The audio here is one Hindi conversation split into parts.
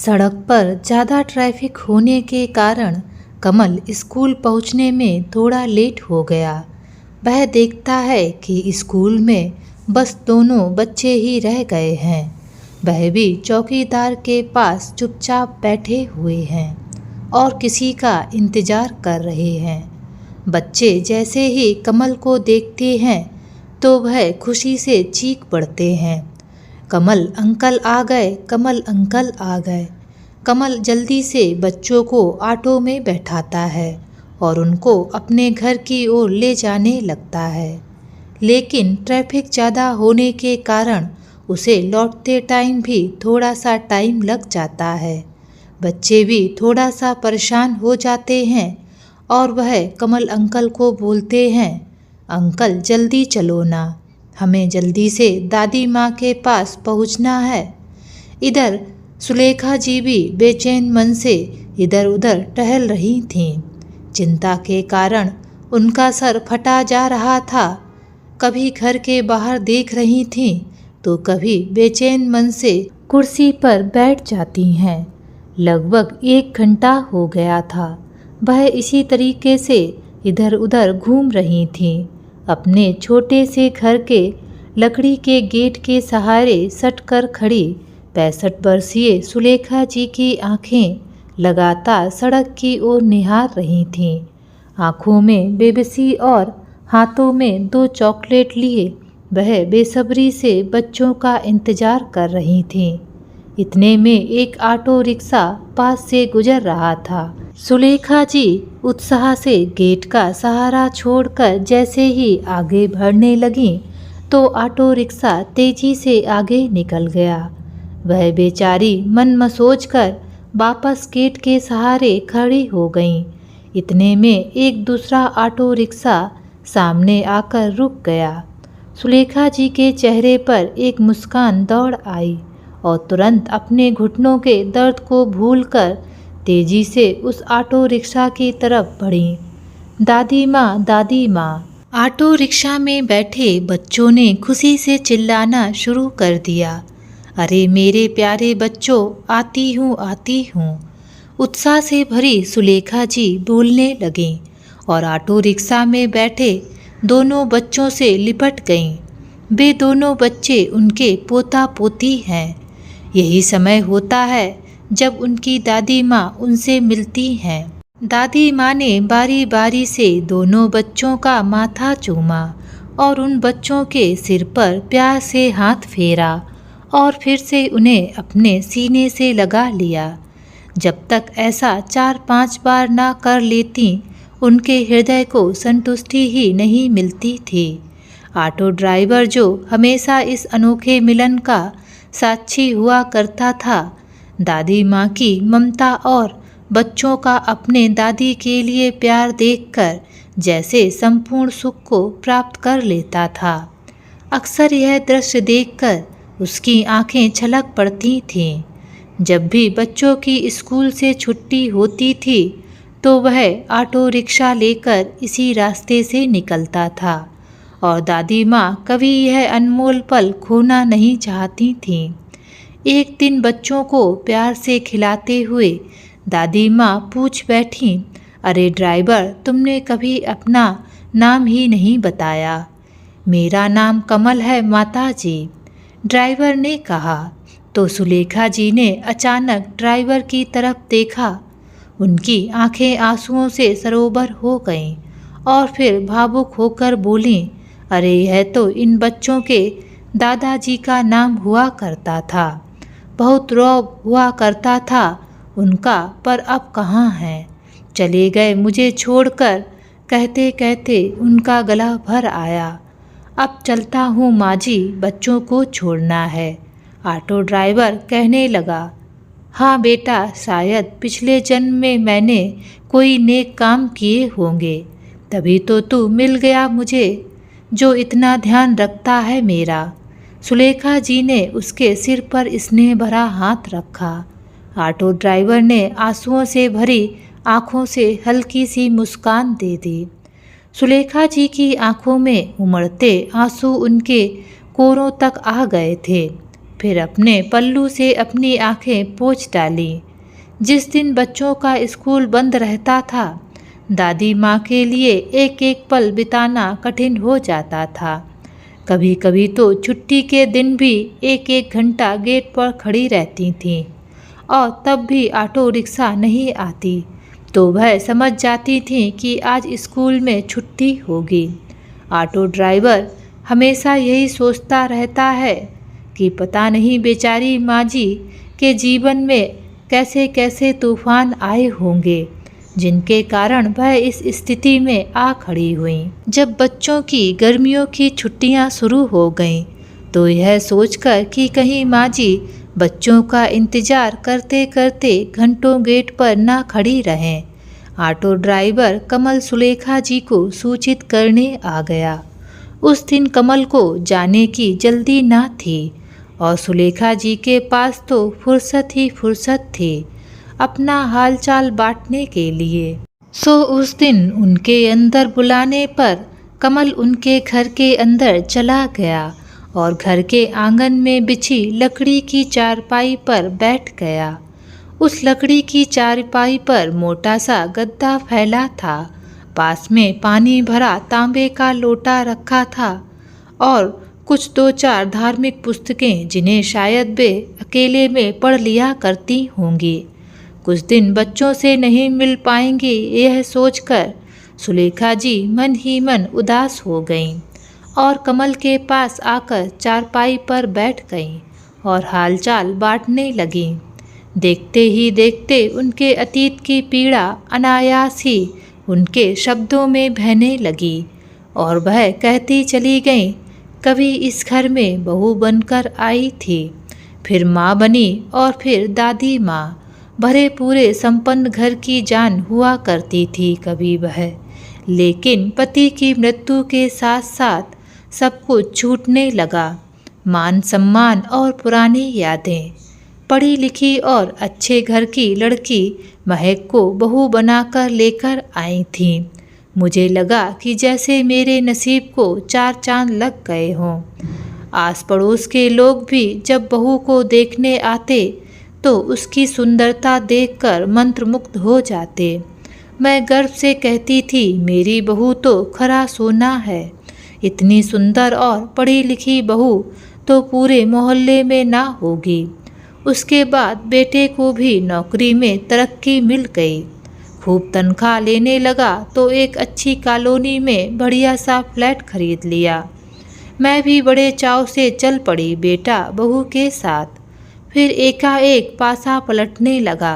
सड़क पर ज़्यादा ट्रैफिक होने के कारण कमल स्कूल पहुंचने में थोड़ा लेट हो गया। वह देखता है कि स्कूल में बस दोनों बच्चे ही रह गए हैं। वह भी चौकीदार के पास चुपचाप बैठे हुए हैं और किसी का इंतज़ार कर रहे हैं। बच्चे जैसे ही कमल को देखते हैं तो वह खुशी से चीख पड़ते हैं, कमल अंकल आ गए, कमल अंकल आ गए। कमल जल्दी से बच्चों को ऑटो में बैठाता है और उनको अपने घर की ओर ले जाने लगता है। लेकिन ट्रैफिक ज़्यादा होने के कारण उसे लौटते टाइम भी थोड़ा सा टाइम लग जाता है। बच्चे भी थोड़ा सा परेशान हो जाते हैं और वह कमल अंकल को बोलते हैं, अंकल जल्दी चलो ना, हमें जल्दी से दादी माँ के पास पहुँचना है। इधर सुलेखा जी भी बेचैन मन से इधर उधर टहल रही थीं। चिंता के कारण उनका सर फटा जा रहा था। कभी घर के बाहर देख रही थीं तो कभी बेचैन मन से कुर्सी पर बैठ जाती हैं। लगभग 1 घंटा हो गया था। वह इसी तरीके से इधर उधर घूम रही थीं। अपने छोटे से घर के लकड़ी के गेट के सहारे सट कर खड़ी 65 वर्षीय सुलेखा जी की आंखें लगातार सड़क की ओर निहार रही थीं। आंखों में बेबसी और हाथों में 2 चॉकलेट लिए वह बेसब्री से बच्चों का इंतजार कर रही थीं। इतने में एक ऑटो रिक्शा पास से गुजर रहा था। सुलेखा जी उत्साह से गेट का सहारा छोड़कर जैसे ही आगे बढ़ने लगीं तो ऑटो रिक्शा तेजी से आगे निकल गया। वह बेचारी मन मसोच कर वापस गेट के सहारे खड़ी हो गईं। इतने में एक दूसरा ऑटो रिक्शा सामने आकर रुक गया। सुलेखा जी के चेहरे पर एक मुस्कान दौड़ आई और तुरंत अपने घुटनों के दर्द को भूलकर तेजी से उस ऑटो रिक्शा की तरफ बढ़ी। दादी माँ, दादी माँ। ऑटो रिक्शा में बैठे बच्चों ने खुशी से चिल्लाना शुरू कर दिया। अरे मेरे प्यारे बच्चों, आती हूँ आती हूँ। उत्साह से भरी सुलेखा जी बोलने लगीं और ऑटो रिक्शा में बैठे दोनों बच्चों से लिपट गईं। वे दोनों बच्चे उनके पोता पोती हैं। यही समय होता है जब उनकी दादी माँ उनसे मिलती हैं। दादी माँ ने बारी बारी से दोनों बच्चों का माथा चूमा और उन बच्चों के सिर पर प्यार से हाथ फेरा और फिर से उन्हें अपने सीने से लगा लिया। जब तक ऐसा 4-5 बार ना कर लेती उनके हृदय को संतुष्टि ही नहीं मिलती थी। ऑटो ड्राइवर जो हमेशा इस अनोखे मिलन का साक्षी हुआ करता था, दादी माँ की ममता और बच्चों का अपने दादी के लिए प्यार देखकर जैसे संपूर्ण सुख को प्राप्त कर लेता था। अक्सर यह दृश्य देखकर उसकी आंखें छलक पड़ती थीं। जब भी बच्चों की स्कूल से छुट्टी होती थी तो वह ऑटो रिक्शा लेकर इसी रास्ते से निकलता था और दादी माँ कभी यह अनमोल पल खोना नहीं चाहती थीं। एक दिन बच्चों को प्यार से खिलाते हुए दादी माँ पूछ बैठी, अरे ड्राइवर, तुमने कभी अपना नाम ही नहीं बताया। मेरा नाम कमल है माता जी, ड्राइवर ने कहा। तो सुलेखा जी ने अचानक ड्राइवर की तरफ देखा। उनकी आंखें आंसुओं से सरोवर हो गईं और फिर भावुक होकर बोलीं, अरे यह तो इन बच्चों के दादाजी का नाम हुआ करता था। बहुत रौब हुआ करता था उनका, पर अब कहाँ हैं? चले गए मुझे छोड़कर। कहते कहते उनका गला भर आया। अब चलता हूँ माँ जी, बच्चों को छोड़ना है। ऑटो ड्राइवर कहने लगा, हाँ बेटा, शायद पिछले जन्म में मैंने कोई नेक काम किए होंगे, तभी तो तू मिल गया मुझे जो इतना ध्यान रखता है मेरा। सुलेखा जी ने उसके सिर पर स्नेह भरा हाथ रखा। ऑटो ड्राइवर ने आंसुओं से भरी आंखों से हल्की सी मुस्कान दे दी। सुलेखा जी की आंखों में उमड़ते आंसू उनके कोरों तक आ गए थे। फिर अपने पल्लू से अपनी आंखें पोंछ डाली। जिस दिन बच्चों का स्कूल बंद रहता था, दादी माँ के लिए एक एक पल बिताना कठिन हो जाता था। कभी कभी तो छुट्टी के दिन भी एक एक घंटा गेट पर खड़ी रहती थीं और तब भी ऑटो रिक्शा नहीं आती तो वह समझ जाती थीं कि आज स्कूल में छुट्टी होगी। ऑटो ड्राइवर हमेशा यही सोचता रहता है कि पता नहीं बेचारी माँ जी के जीवन में कैसे कैसे तूफान आए होंगे, जिनके कारण वह इस स्थिति में आ खड़ी हुई। जब बच्चों की गर्मियों की छुट्टियां शुरू हो गईं, तो यह सोचकर कि कहीं माँ जी बच्चों का इंतजार करते करते घंटों गेट पर ना खड़ी रहें, ऑटो ड्राइवर कमल सुलेखा जी को सूचित करने आ गया। उस दिन कमल को जाने की जल्दी ना थी और सुलेखा जी के पास तो फुर्सत ही फुर्सत थी अपना हालचाल बांटने के लिए। सो उस दिन उनके अंदर बुलाने पर कमल उनके घर के अंदर चला गया और घर के आंगन में बिछी लकड़ी की चारपाई पर बैठ गया। उस लकड़ी की चारपाई पर मोटा सा गद्दा फैला था। पास में पानी भरा तांबे का लोटा रखा था और कुछ दो चार धार्मिक पुस्तकें जिन्हें शायद वे अकेले में पढ़ लिया करती होंगी। कुछ दिन बच्चों से नहीं मिल पाएंगी, यह सोचकर सुलेखा जी मन ही मन उदास हो गईं और कमल के पास आकर चारपाई पर बैठ गईं और हालचाल बांटने लगीं। देखते ही देखते उनके अतीत की पीड़ा अनायास ही उनके शब्दों में बहने लगी और वह कहती चली गईं, कभी इस घर में बहू बनकर आई थी, फिर माँ बनी और फिर दादी माँ। भरे पूरे संपन्न घर की जान हुआ करती थी कभी वह, लेकिन पति की मृत्यु के साथ साथ सब कुछ छूटने लगा। मान सम्मान और पुरानी यादें। पढ़ी लिखी और अच्छे घर की लड़की महक को बहू बनाकर लेकर आई थी। मुझे लगा कि जैसे मेरे नसीब को 4 चांद लग गए हों। आस पड़ोस के लोग भी जब बहू को देखने आते तो उसकी सुंदरता देखकर मंत्रमुग्ध हो जाते। मैं गर्व से कहती थी, मेरी बहू तो खरा सोना है। इतनी सुंदर और पढ़ी लिखी बहू तो पूरे मोहल्ले में ना होगी। उसके बाद बेटे को भी नौकरी में तरक्की मिल गई, खूब तनख्वाह लेने लगा तो एक अच्छी कॉलोनी में बढ़िया सा फ्लैट खरीद लिया। मैं भी बड़े चाव से चल पड़ी बेटा बहू के साथ। फिर एकाएक पासा पलटने लगा।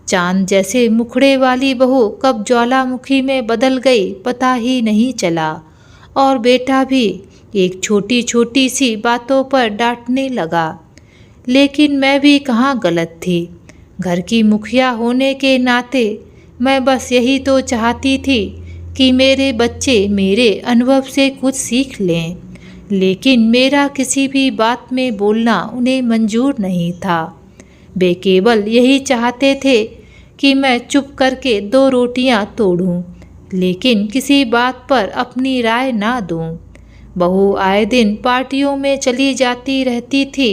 चांद जैसे मुखड़े वाली बहू कब ज्वालामुखी में बदल गई पता ही नहीं चला और बेटा भी एक छोटी छोटी सी बातों पर डांटने लगा। लेकिन मैं भी कहाँ गलत थी। घर की मुखिया होने के नाते मैं बस यही तो चाहती थी कि मेरे बच्चे मेरे अनुभव से कुछ सीख लें, लेकिन मेरा किसी भी बात में बोलना उन्हें मंजूर नहीं था। वे केवल यही चाहते थे कि मैं चुप करके 2 रोटियां तोड़ूं, लेकिन किसी बात पर अपनी राय ना दूं। बहू आए दिन पार्टियों में चली जाती रहती थी।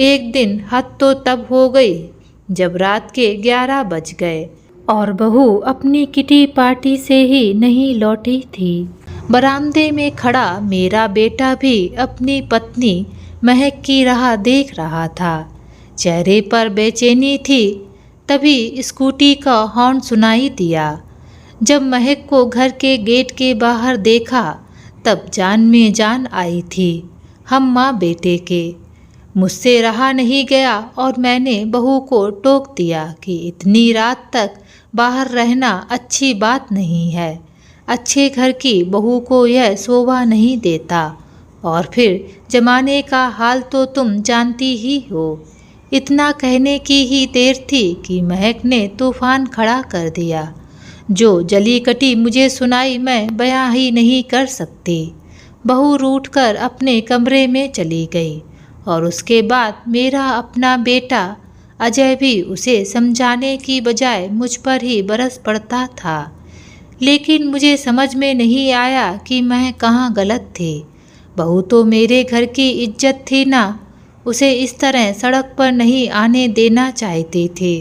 एक दिन हद तो तब हो गई जब रात के 11 बज गए और बहू अपनी किटी पार्टी से ही नहीं लौटी थी। बरामदे में खड़ा मेरा बेटा भी अपनी पत्नी महक की राह देख रहा था। चेहरे पर बेचैनी थी। तभी स्कूटी का हॉर्न सुनाई दिया। जब महक को घर के गेट के बाहर देखा तब जान में जान आई थी। हम माँ बेटे के। मुझसे रहा नहीं गया और मैंने बहू को टोक दिया कि इतनी रात तक बाहर रहना अच्छी बात नहीं है। अच्छे घर की बहू को यह शोभा नहीं देता। और फिर जमाने का हाल तो तुम जानती ही हो। इतना कहने की ही देर थी कि महक ने तूफान खड़ा कर दिया। जो जली कटी मुझे सुनाई मैं बयां ही नहीं कर सकती। बहू रूठकर अपने कमरे में चली गई और उसके बाद मेरा अपना बेटा अजय भी उसे समझाने की बजाय मुझ पर ही बरस पड़ता था। लेकिन मुझे समझ में नहीं आया कि मैं कहाँ गलत थी। बहू तो मेरे घर की इज्जत थी ना। उसे इस तरह सड़क पर नहीं आने देना चाहते थे।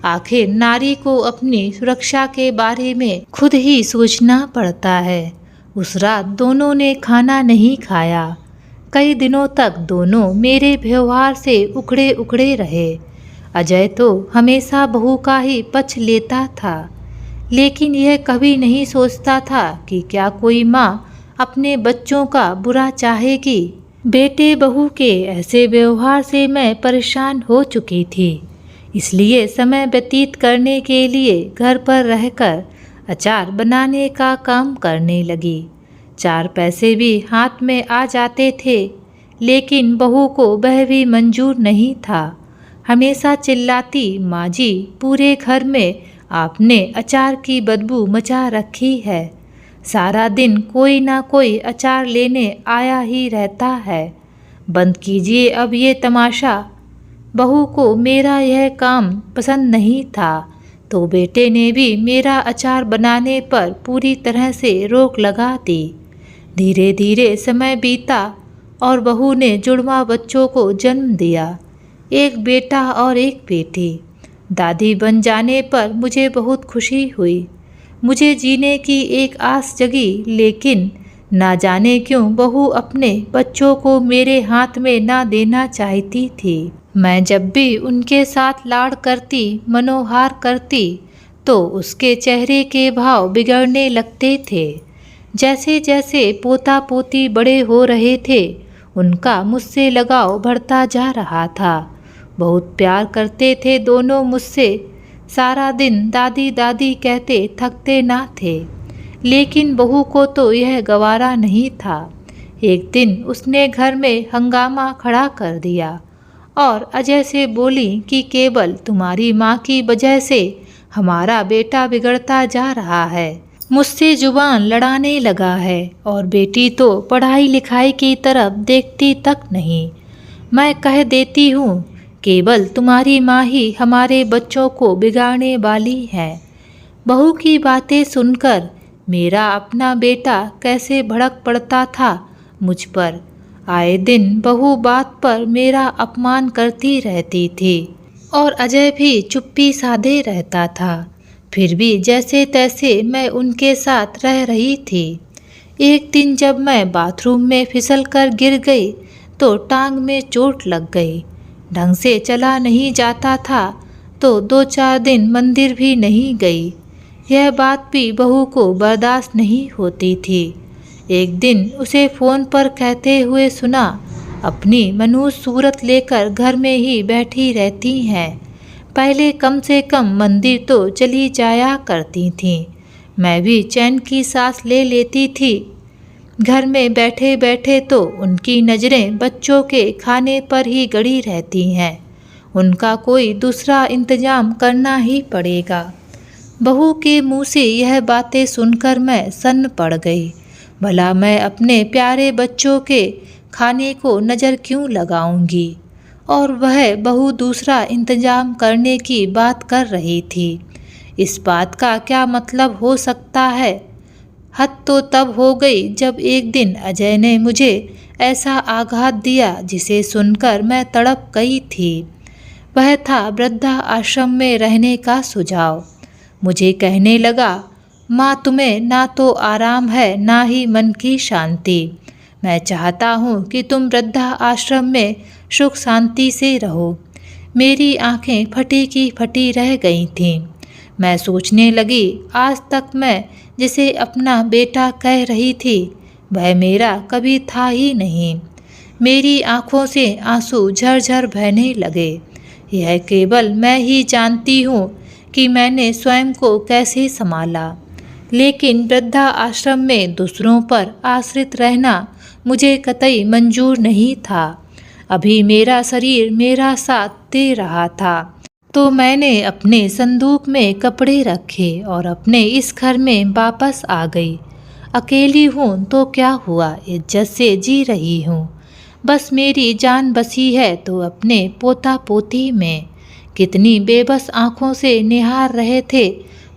आखिर नारी को अपनी सुरक्षा के बारे में खुद ही सोचना पड़ता है। उस रात दोनों ने खाना नहीं खाया। कई दिनों तक दोनों मेरे व्यवहार से उखड़े उखड़े रहे। अजय तो हमेशा बहू का ही पक्ष लेता था, लेकिन यह कभी नहीं सोचता था कि क्या कोई माँ अपने बच्चों का बुरा चाहेगी। बेटे बहू के ऐसे व्यवहार से मैं परेशान हो चुकी थी, इसलिए समय व्यतीत करने के लिए घर पर रहकर अचार बनाने का काम करने लगी। 4 पैसे भी हाथ में आ जाते थे, लेकिन बहू को वह भी मंजूर नहीं था। हमेशा चिल्लाती, माँ जी पूरे घर में आपने अचार की बदबू मचा रखी है। सारा दिन कोई ना कोई अचार लेने आया ही रहता है। बंद कीजिए अब ये तमाशा। बहू को मेरा यह काम पसंद नहीं था, तो बेटे ने भी मेरा अचार बनाने पर पूरी तरह से रोक लगा दी। धीरे धीरे समय बीता और बहू ने जुड़वा बच्चों को जन्म दिया, एक बेटा और एक बेटी। दादी बन जाने पर मुझे बहुत खुशी हुई। मुझे जीने की एक आस जगी, लेकिन ना जाने क्यों बहू अपने बच्चों को मेरे हाथ में ना देना चाहती थी। मैं जब भी उनके साथ लाड़ करती, मनोहार करती, तो उसके चेहरे के भाव बिगड़ने लगते थे। जैसे जैसे पोता पोती बड़े हो रहे थे, उनका मुझसे लगाव बढ़ता जा रहा था। बहुत प्यार करते थे दोनों मुझसे। सारा दिन दादी दादी कहते थकते ना थे, लेकिन बहू को तो यह गवारा नहीं था। एक दिन उसने घर में हंगामा खड़ा कर दिया और अजय से बोली कि केवल तुम्हारी माँ की वजह से हमारा बेटा बिगड़ता जा रहा है। मुझसे जुबान लड़ाने लगा है और बेटी तो पढ़ाई लिखाई की तरफ देखती तक नहीं। मैं कह देती हूँ, केवल तुम्हारी माँ ही हमारे बच्चों को बिगाड़ने वाली है। बहू की बातें सुनकर मेरा अपना बेटा कैसे भड़क पड़ता था मुझ पर। आए दिन बहू बात पर मेरा अपमान करती रहती थी और अजय भी चुप्पी साधे रहता था। फिर भी जैसे तैसे मैं उनके साथ रह रही थी। एक दिन जब मैं बाथरूम में फिसलकर गिर गई तो टांग में चोट लग गई। ढंग से चला नहीं जाता था, तो 2-4 दिन मंदिर भी नहीं गई। यह बात भी बहू को बर्दाश्त नहीं होती थी। एक दिन उसे फ़ोन पर कहते हुए सुना, अपनी मनहूस सूरत लेकर घर में ही बैठी रहती हैं। पहले कम से कम मंदिर तो चली जाया करती थीं। मैं भी चैन की सांस ले लेती थी। घर में बैठे बैठे तो उनकी नज़रें बच्चों के खाने पर ही गड़ी रहती हैं। उनका कोई दूसरा इंतजाम करना ही पड़ेगा। बहू के मुंह से यह बातें सुनकर मैं सन्न पड़ गई। भला मैं अपने प्यारे बच्चों के खाने को नज़र क्यों लगाऊंगी, और वह बहू दूसरा इंतजाम करने की बात कर रही थी। इस बात का क्या मतलब हो सकता है? हद तो तब हो गई जब एक दिन अजय ने मुझे ऐसा आघात दिया जिसे सुनकर मैं तड़प गई थी। वह था वृद्धा आश्रम में रहने का सुझाव। मुझे कहने लगा, माँ तुम्हें ना तो आराम है ना ही मन की शांति। मैं चाहता हूँ कि तुम वृद्धा आश्रम में सुख शांति से रहो। मेरी आंखें फटी की फटी रह गई थीं। मैं सोचने लगी, आज तक मैं जिसे अपना बेटा कह रही थी वह मेरा कभी था ही नहीं। मेरी आँखों से आंसू झरझर बहने लगे। यह केवल मैं ही जानती हूँ कि मैंने स्वयं को कैसे संभाला, लेकिन वृद्धा आश्रम में दूसरों पर आश्रित रहना मुझे कतई मंजूर नहीं था। अभी मेरा शरीर मेरा साथ दे रहा था, तो मैंने अपने संदूक में कपड़े रखे और अपने इस घर में वापस आ गई। अकेली हूँ तो क्या हुआ, इज्जत से जी रही हूँ। बस मेरी जान बसी है तो अपने पोता पोती में। कितनी बेबस आँखों से निहार रहे थे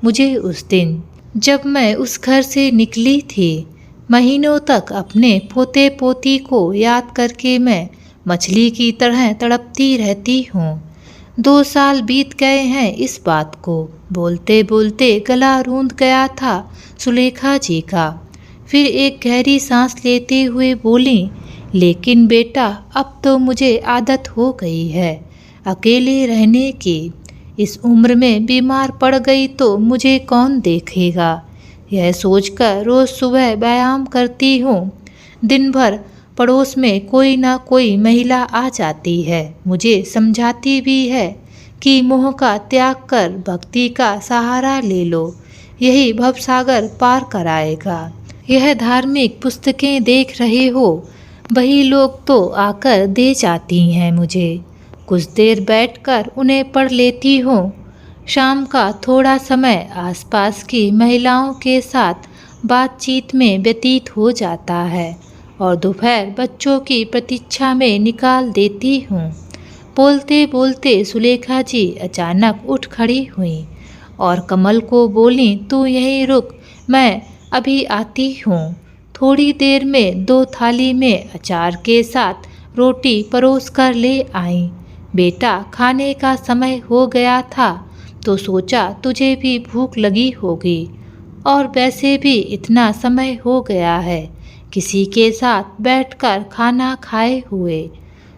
मुझे उस दिन जब मैं उस घर से निकली थी। महीनों तक अपने पोते पोती को याद करके मैं मछली की तरह तड़पती रहती हूँ। 2 साल बीत गए हैं इस बात को। बोलते बोलते गला रूंध गया था सुलेखा जी का। फिर एक गहरी सांस लेते हुए बोली, लेकिन बेटा अब तो मुझे आदत हो गई है अकेले रहने की। इस उम्र में बीमार पड़ गई तो मुझे कौन देखेगा, यह सोचकर रोज़ सुबह व्यायाम करती हूँ। दिन भर पड़ोस में कोई ना कोई महिला आ जाती है, मुझे समझाती भी है कि मोह का त्याग कर भक्ति का सहारा ले लो, यही भवसागर पार कराएगा। यह धार्मिक पुस्तकें देख रहे हो, वही लोग तो आकर दे जाती हैं मुझे। कुछ देर बैठकर उन्हें पढ़ लेती हूँ। शाम का थोड़ा समय आसपास की महिलाओं के साथ बातचीत में व्यतीत हो जाता है और दोपहर बच्चों की प्रतीक्षा में निकाल देती हूँ। बोलते बोलते सुलेखा जी अचानक उठ खड़ी हुई और कमल को बोली, तू यहीं रुक, मैं अभी आती हूँ। थोड़ी देर में 2 थाली में अचार के साथ रोटी परोस कर ले आई। बेटा खाने का समय हो गया था तो सोचा तुझे भी भूख लगी होगी, और वैसे भी इतना समय हो गया है किसी के साथ बैठकर खाना खाए हुए।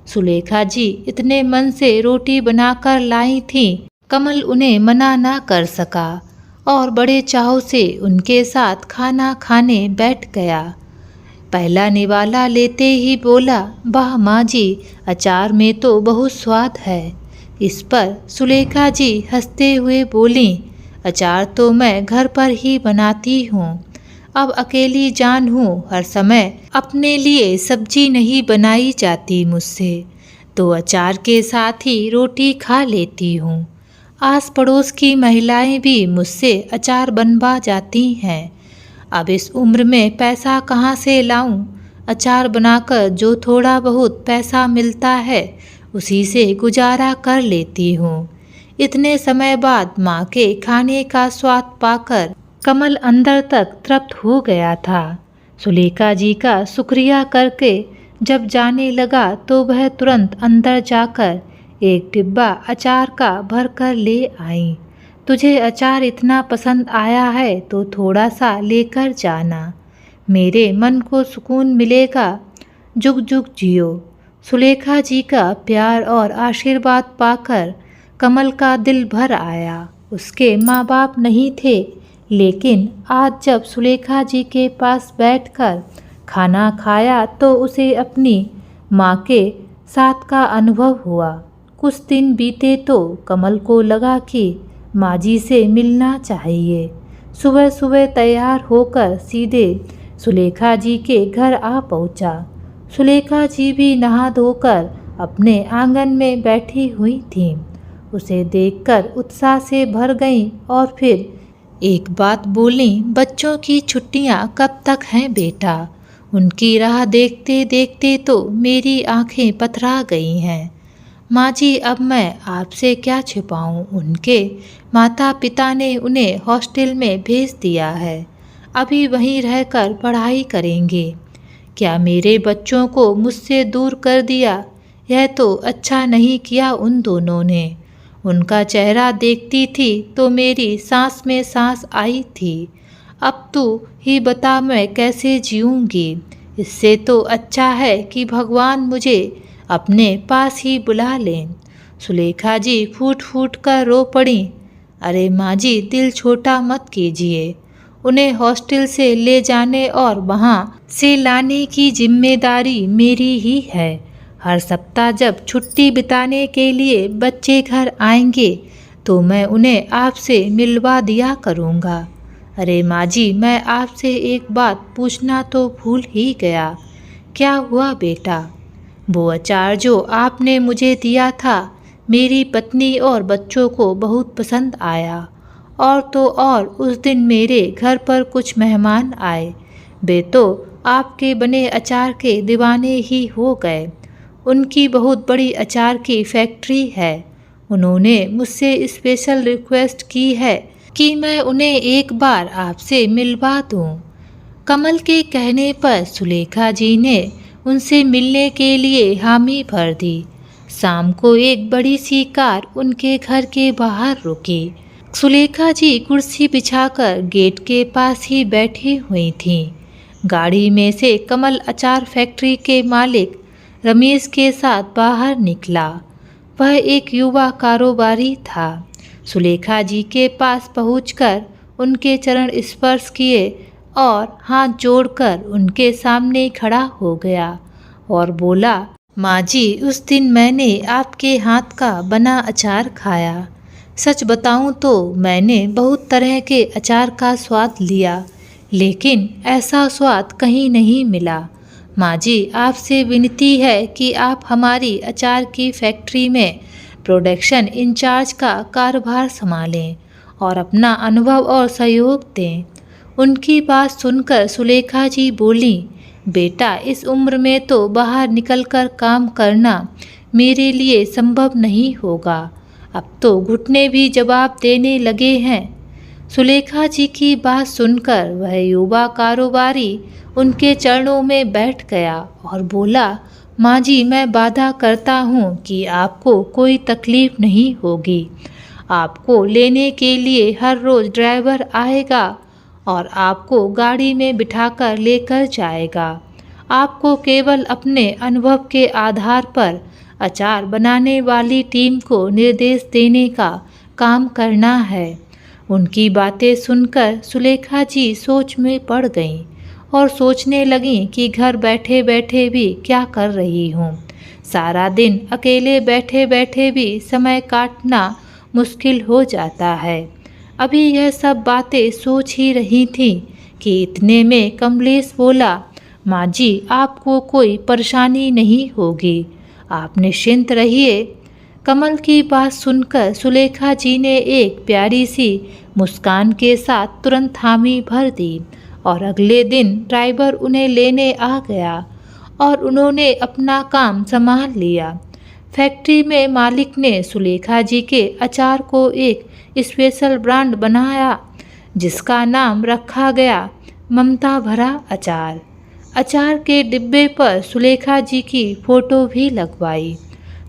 सुलेखा जी इतने मन से रोटी बनाकर लाई थीं, कमल उन्हें मना ना कर सका और बड़े चाव से उनके साथ खाना खाने बैठ गया। पहला निवाला लेते ही बोला, वाह माँ जी, अचार में तो बहुत स्वाद है। इस पर सुलेखा जी हंसते हुए बोली, अचार तो मैं घर पर ही बनाती हूँ। अब अकेली जान हूँ, हर समय अपने लिए सब्जी नहीं बनाई जाती मुझसे, तो अचार के साथ ही रोटी खा लेती हूँ। आस पड़ोस की महिलाएं भी मुझसे अचार बनवा जाती हैं। अब इस उम्र में पैसा कहाँ से लाऊं? अचार बनाकर जो थोड़ा बहुत पैसा मिलता है उसी से गुजारा कर लेती हूँ। इतने समय बाद माँ के खाने का स्वाद पाकर कमल अंदर तक तृप्त हो गया था। सुलेखा जी का शुक्रिया करके जब जाने लगा तो वह तुरंत अंदर जाकर एक डिब्बा अचार का भर कर ले आई। तुझे अचार इतना पसंद आया है तो थोड़ा सा लेकर जाना, मेरे मन को सुकून मिलेगा। जुग जुग जियो। सुलेखा जी का प्यार और आशीर्वाद पाकर कमल का दिल भर आया। उसके माँ बाप नहीं थे, लेकिन आज जब सुलेखा जी के पास बैठकर खाना खाया तो उसे अपनी माँ के साथ का अनुभव हुआ। कुछ दिन बीते तो कमल को लगा कि माँ जी से मिलना चाहिए। सुबह सुबह तैयार होकर सीधे सुलेखा जी के घर आ पहुँचा। सुलेखा जी भी नहा धोकर अपने आंगन में बैठी हुई थीं। उसे देखकर उत्साह से भर गईं और फिर एक बात बोली, बच्चों की छुट्टियां कब तक हैं बेटा? उनकी राह देखते देखते तो मेरी आंखें पथरा गई हैं। माँ जी, अब मैं आपसे क्या छिपाऊं, उनके माता पिता ने उन्हें हॉस्टल में भेज दिया है, अभी वहीं रहकर पढ़ाई करेंगे। क्या मेरे बच्चों को मुझसे दूर कर दिया? यह तो अच्छा नहीं किया उन दोनों ने। उनका चेहरा देखती थी तो मेरी सांस में सांस आई थी। अब तू ही बता मैं कैसे जीऊँगी? इससे तो अच्छा है कि भगवान मुझे अपने पास ही बुला लें। सुलेखा जी फूट फूट कर रो पड़ी। अरे माँ जी, दिल छोटा मत कीजिए। उन्हें हॉस्टल से ले जाने और वहाँ से लाने की जिम्मेदारी मेरी ही है। हर सप्ताह जब छुट्टी बिताने के लिए बच्चे घर आएंगे तो मैं उन्हें आपसे मिलवा दिया करूँगा। अरे माँ जी, मैं आपसे एक बात पूछना तो भूल ही गया। क्या हुआ बेटा? वो अचार जो आपने मुझे दिया था मेरी पत्नी और बच्चों को बहुत पसंद आया। और तो और उस दिन मेरे घर पर कुछ मेहमान आए, वे तो आपके बने अचार के दीवाने ही हो गए। उनकी बहुत बड़ी अचार की फैक्ट्री है। उन्होंने मुझसे स्पेशल रिक्वेस्ट की है कि मैं उन्हें एक बार आपसे मिलवा दूं। कमल के कहने पर सुलेखा जी ने उनसे मिलने के लिए हामी भर दी। शाम को एक बड़ी सी कार उनके घर के बाहर रुकी। सुलेखा जी कुर्सी बिछाकर गेट के पास ही बैठी हुई थीं। गाड़ी में से कमल अचार फैक्ट्री के मालिक रमेश के साथ बाहर निकला। वह एक युवा कारोबारी था। सुलेखा जी के पास पहुंचकर उनके चरण स्पर्श किए और हाथ जोड़कर उनके सामने खड़ा हो गया और बोला, माँ जी, उस दिन मैंने आपके हाथ का बना अचार खाया। सच बताऊं तो मैंने बहुत तरह के अचार का स्वाद लिया, लेकिन ऐसा स्वाद कहीं नहीं मिला। माँ जी, आपसे विनती है कि आप हमारी अचार की फैक्ट्री में प्रोडक्शन इंचार्ज का कार्यभार संभालें और अपना अनुभव और सहयोग दें। उनकी बात सुनकर सुलेखा जी बोली, बेटा, इस उम्र में तो बाहर निकलकर काम करना मेरे लिए संभव नहीं होगा। अब तो घुटने भी जवाब देने लगे हैं। सुलेखा जी की बात सुनकर वह युवा कारोबारी उनके चरणों में बैठ गया और बोला, माँ जी, मैं वादा करता हूँ कि आपको कोई तकलीफ नहीं होगी। आपको लेने के लिए हर रोज़ ड्राइवर आएगा और आपको गाड़ी में बिठाकर लेकर जाएगा। आपको केवल अपने अनुभव के आधार पर अचार बनाने वाली टीम को निर्देश देने का काम करना है। उनकी बातें सुनकर सुलेखा जी सोच में पड़ गईं और सोचने लगीं कि घर बैठे बैठे भी क्या कर रही हूँ। सारा दिन अकेले बैठे बैठे भी समय काटना मुश्किल हो जाता है। अभी यह सब बातें सोच ही रही थी कि इतने में कमलेश बोला, माँ जी, आपको कोई परेशानी नहीं होगी, आप निश्चिंत रहिए। कमल की बात सुनकर सुलेखा जी ने एक प्यारी सी मुस्कान के साथ तुरंत हामी भर दी और अगले दिन ड्राइवर उन्हें लेने आ गया और उन्होंने अपना काम संभाल लिया। फैक्ट्री में मालिक ने सुलेखा जी के अचार को एक स्पेशल ब्रांड बनाया, जिसका नाम रखा गया ममता भरा अचार। अचार के डिब्बे पर सुलेखा जी की फ़ोटो भी लगवाई।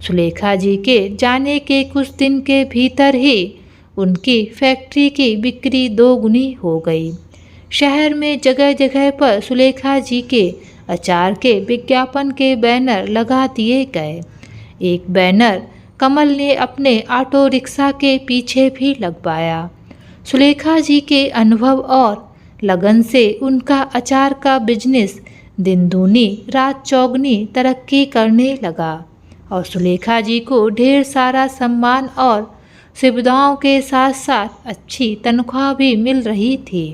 सुलेखा जी के जाने के कुछ दिन के भीतर ही उनकी फैक्ट्री की बिक्री दोगुनी हो गई। शहर में जगह जगह पर सुलेखा जी के अचार के विज्ञापन के बैनर लगा दिए गए। एक बैनर कमल ने अपने ऑटो रिक्शा के पीछे भी लगवाया। सुलेखा जी के अनुभव और लगन से उनका अचार का बिजनेस दिन दूनी रात चौगुनी तरक्की करने लगा और सुलेखा जी को ढेर सारा सम्मान और सुविधाओं के साथ साथ अच्छी तनख्वाह भी मिल रही थी।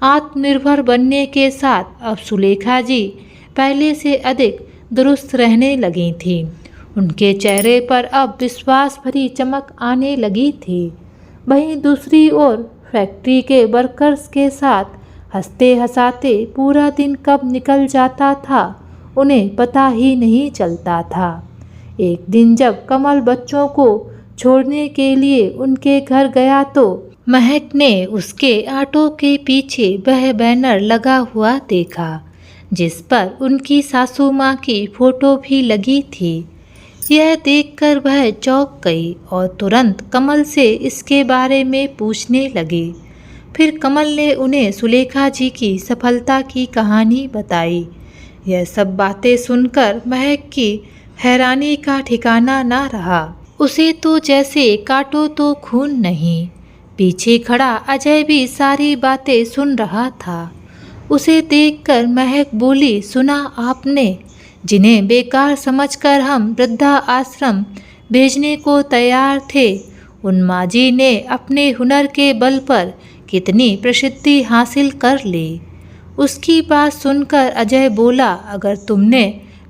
आत्मनिर्भर बनने के साथ अब सुलेखा जी पहले से अधिक दुरुस्त रहने लगी थीं। उनके चेहरे पर अब विश्वास भरी चमक आने लगी थी। वहीं दूसरी ओर फैक्ट्री के वर्कर्स के साथ हंसते हंसाते पूरा दिन कब निकल जाता था उन्हें पता ही नहीं चलता था। एक दिन जब कमल बच्चों को छोड़ने के लिए उनके घर गया तो महक ने उसके ऑटो के पीछे वह बैनर लगा हुआ देखा, जिस पर उनकी सासू माँ की फ़ोटो भी लगी थी। यह देखकर वह चौंक गई और तुरंत कमल से इसके बारे में पूछने लगी। फिर कमल ने उन्हें सुलेखा जी की सफलता की कहानी बताई। यह सब बातें सुनकर महक की हैरानी का ठिकाना ना रहा। उसे तो जैसे काटो तो खून नहीं। पीछे खड़ा अजय भी सारी बातें सुन रहा था। उसे देखकर महक बोली, सुना आपने? जिन्हें बेकार समझकर हम वृद्धा आश्रम भेजने को तैयार थे, उन माजी ने अपने हुनर के बल पर कितनी प्रसिद्धि हासिल कर ली। उसकी बात सुनकर अजय बोला, अगर तुमने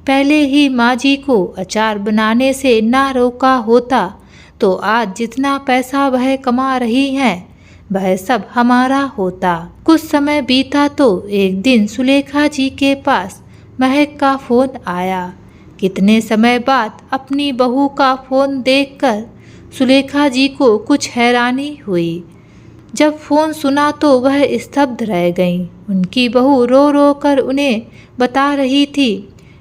पहले ही माजी को अचार बनाने से ना रोका होता तो आज जितना पैसा वह कमा रही हैं वह सब हमारा होता। कुछ समय बीता तो एक दिन सुलेखा जी के पास महक का फ़ोन आया। कितने समय बाद अपनी बहू का फ़ोन देखकर सुलेखा जी को कुछ हैरानी हुई। जब फ़ोन सुना तो वह स्तब्ध रह गईं। उनकी बहू रो रो कर उन्हें बता रही थी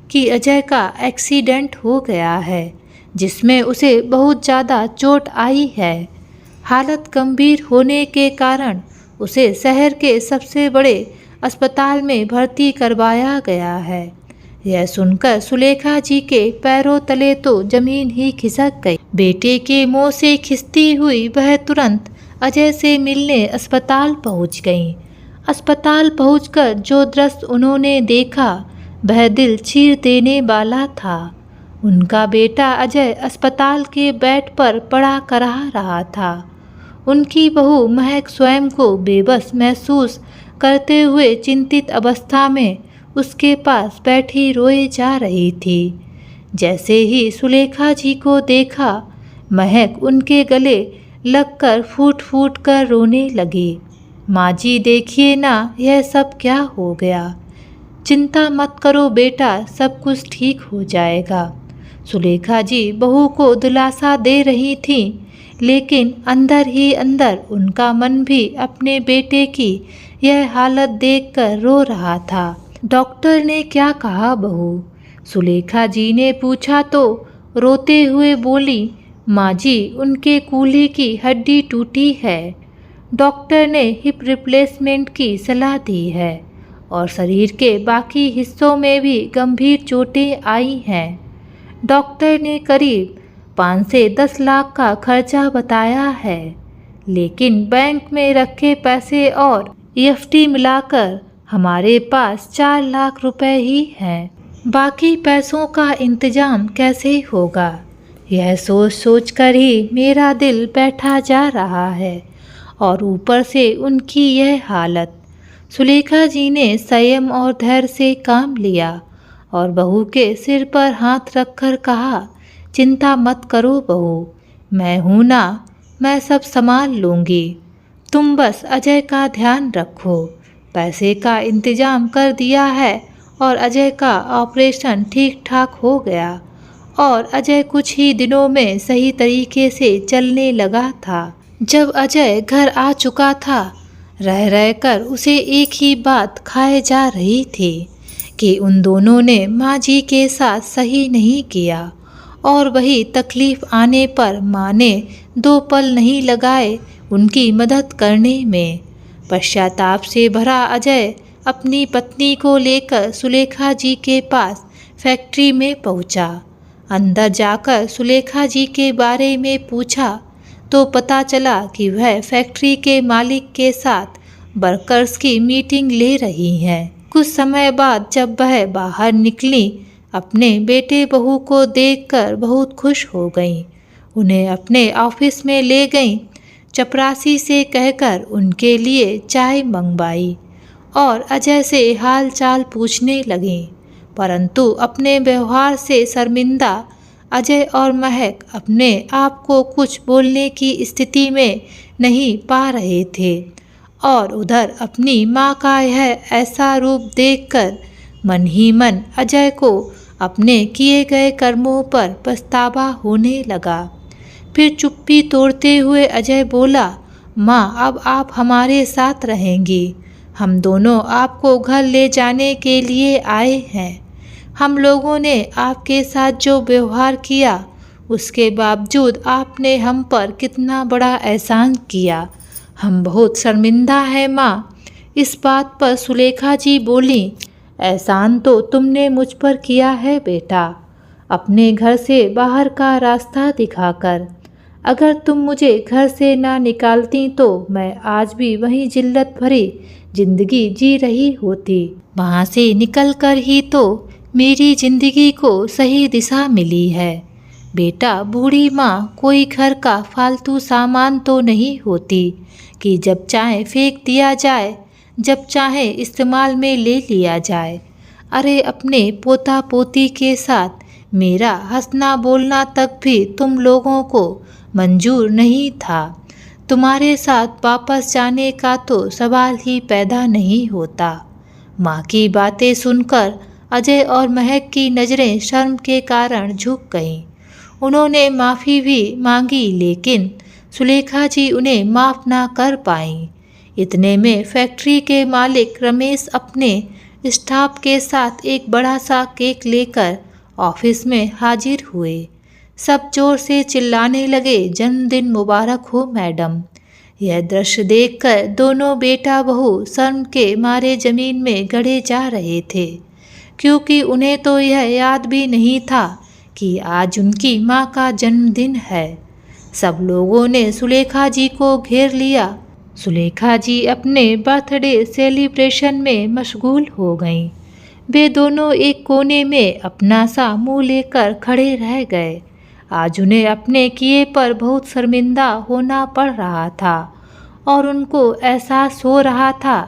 कि अजय का एक्सीडेंट हो गया है, जिसमें उसे बहुत ज़्यादा चोट आई है। हालत गंभीर होने के कारण उसे शहर के सबसे बड़े अस्पताल में भर्ती करवाया गया है। यह सुनकर सुलेखा जी के पैरों तले तो जमीन ही खिसक गई। बेटे के मुंह से खिसती हुई वह तुरंत अजय से मिलने अस्पताल पहुंच गईं। अस्पताल पहुंचकर जो दृश्य उन्होंने देखा वह दिल चीर देने वाला था। उनका बेटा अजय अस्पताल के बेड पर पड़ा कराह रहा था। उनकी बहू महक स्वयं को बेबस महसूस करते हुए चिंतित अवस्था में उसके पास बैठी रोए जा रही थी। जैसे ही सुलेखा जी को देखा, महक उनके गले लगकर फूट फूट कर रोने लगी। माँ जी देखिए ना, यह सब क्या हो गया। चिंता मत करो बेटा, सब कुछ ठीक हो जाएगा। सुलेखा जी बहू को दिलासा दे रही थीं, लेकिन अंदर ही अंदर उनका मन भी अपने बेटे की यह हालत देखकर रो रहा था। डॉक्टर ने क्या कहा बहू? सुलेखा जी ने पूछा तो रोते हुए बोली, माँ जी उनके कूल्हे की हड्डी टूटी है। डॉक्टर ने हिप रिप्लेसमेंट की सलाह दी है और शरीर के बाकी हिस्सों में भी गंभीर चोटें आई हैं। डॉक्टर ने करीब 5 से 10 लाख का खर्चा बताया है, लेकिन बैंक में रखे पैसे और EFT मिलाकर हमारे पास 4 लाख रुपए ही हैं। बाकी पैसों का इंतजाम कैसे होगा? यह सोच सोच कर ही मेरा दिल बैठा जा रहा है और ऊपर से उनकी यह हालत। सुलेखा जी ने संयम और धैर्य से काम लिया और बहू के सिर पर हाथ रखकर कहा, चिंता मत करो बहू, मैं हूँ ना, मैं सब संभाल लूँगी। तुम बस अजय का ध्यान रखो। पैसे का इंतजाम कर दिया है और अजय का ऑपरेशन ठीक ठाक हो गया और अजय कुछ ही दिनों में सही तरीके से चलने लगा था। जब अजय घर आ चुका था, रह रहकर उसे एक ही बात खाए जा रही थी कि उन दोनों ने माँ जी के साथ सही नहीं किया और वही तकलीफ आने पर माँ ने 2 पल नहीं लगाए उनकी मदद करने में। पश्चाताप से भरा अजय अपनी पत्नी को लेकर सुलेखा जी के पास फैक्ट्री में पहुंचा। अंदर जाकर सुलेखा जी के बारे में पूछा तो पता चला कि वह फैक्ट्री के मालिक के साथ वर्कर्स की मीटिंग ले रही हैं। कुछ समय बाद जब वह बाहर निकली, अपने बेटे बहू को देखकर बहुत खुश हो गईं। उन्हें अपने ऑफिस में ले गईं, चपरासी से कहकर उनके लिए चाय मंगवाई और अजय से हाल चाल पूछने लगीं। परंतु अपने व्यवहार से शर्मिंदा अजय और महक अपने आप को कुछ बोलने की स्थिति में नहीं पा रहे थे और उधर अपनी माँ का यह ऐसा रूप देखकर मन ही मन अजय को अपने किए गए कर्मों पर पछतावा होने लगा। फिर चुप्पी तोड़ते हुए अजय बोला, माँ अब आप हमारे साथ रहेंगी। हम दोनों आपको घर ले जाने के लिए आए हैं। हम लोगों ने आपके साथ जो व्यवहार किया, उसके बावजूद आपने हम पर कितना बड़ा एहसान किया। हम बहुत शर्मिंदा हैं माँ। इस बात पर सुलेखा जी बोली, एहसान तो तुमने मुझ पर किया है बेटा, अपने घर से बाहर का रास्ता दिखाकर। अगर तुम मुझे घर से ना निकालती तो मैं आज भी वही जिल्लत भरी जिंदगी जी रही होती। वहाँ से निकलकर ही तो मेरी जिंदगी को सही दिशा मिली है। बेटा, बूढ़ी माँ कोई घर का फालतू सामान तो नहीं होती कि जब चाहे फेंक दिया जाए, जब चाहे इस्तेमाल में ले लिया जाए। अरे अपने पोता पोती के साथ मेरा हंसना बोलना तक भी तुम लोगों को मंजूर नहीं था। तुम्हारे साथ वापस जाने का तो सवाल ही पैदा नहीं होता। माँ की बातें सुनकर अजय और महक की नज़रें शर्म के कारण झुक गईं। उन्होंने माफ़ी भी मांगी, लेकिन सुलेखा जी उन्हें माफ़ ना कर पाईं। इतने में फैक्ट्री के मालिक रमेश अपने स्टाफ के साथ एक बड़ा सा केक लेकर ऑफिस में हाजिर हुए। सब जोर से चिल्लाने लगे, जन्मदिन मुबारक हो मैडम। यह दृश्य देखकर दोनों बेटा बहू शर्म के मारे जमीन में गड़े जा रहे थे, क्योंकि उन्हें तो यह याद भी नहीं था कि आज उनकी माँ का जन्मदिन है। सब लोगों ने सुलेखा जी को घेर लिया। सुलेखा जी अपने बर्थडे सेलिब्रेशन में मशगूल हो गईं। वे दोनों एक कोने में अपना सा मुंह लेकर खड़े रह गए। आज उन्हें अपने किए पर बहुत शर्मिंदा होना पड़ रहा था और उनको एहसास हो रहा था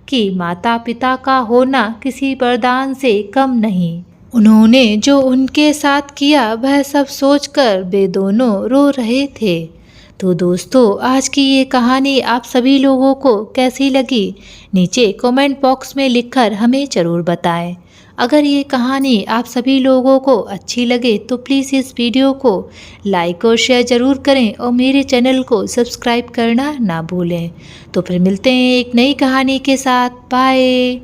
कि माता पिता का होना किसी वरदान से कम नहीं। उन्होंने जो उनके साथ किया वह सब सोचकर वे दोनों रो रहे थे। तो दोस्तों, आज की ये कहानी आप सभी लोगों को कैसी लगी, नीचे कमेंट बॉक्स में लिखकर हमें ज़रूर बताएं। अगर ये कहानी आप सभी लोगों को अच्छी लगे तो प्लीज़ इस वीडियो को लाइक और शेयर ज़रूर करें और मेरे चैनल को सब्सक्राइब करना ना भूलें। तो फिर मिलते हैं एक नई कहानी के साथ। बाय।